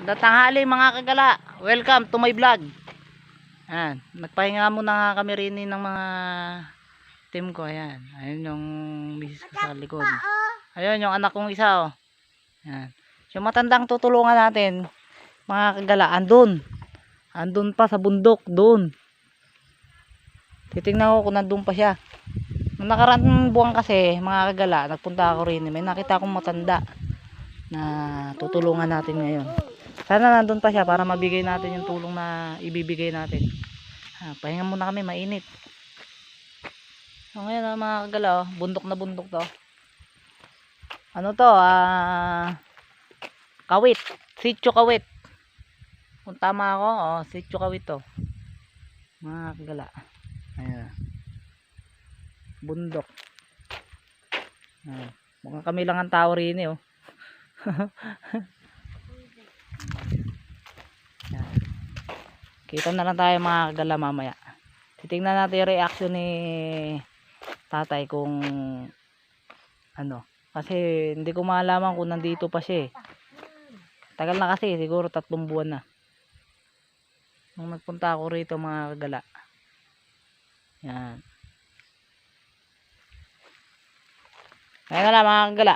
Magandang tanghali mga kagala. Welcome to my vlog. Ayan, nagpahinga muna nga kami rin ng mga team ko. Ayan, ayun yung misis ko sa likod. Ayun yung anak kong isa, oh. Ayan. Yung matandang tutulungan natin mga kagala, andun pa sa bundok doon. Titingnan ko kung nandun pa siya. Nung nakaraang buwan kasi mga kagala, nagpunta ako rin, may nakita akong matanda na tutulungan natin ngayon. Sana nandun pa siya para mabigay natin yung tulong na ibibigay natin. Pahinga muna kami, mainit. So ngayon mga kagala, oh, bundok na bundok to. Ano to? Kawit. Sitio Kawit. Kung tama ako, Sitio Kawit to. Mga kagala. Ayan. Bundok. Mukhang kami lang ang tao rin eh, oh. Kita na lang tayo mga kagala mamaya. Titingnan natin yung reaction ni tatay kung ano. Kasi hindi ko malaman kung nandito pa siya eh. Tagal na kasi, siguro 3 buwan na. Nung nagpunta ako rito mga kagala. Yan. Kaya na lang mga kagala.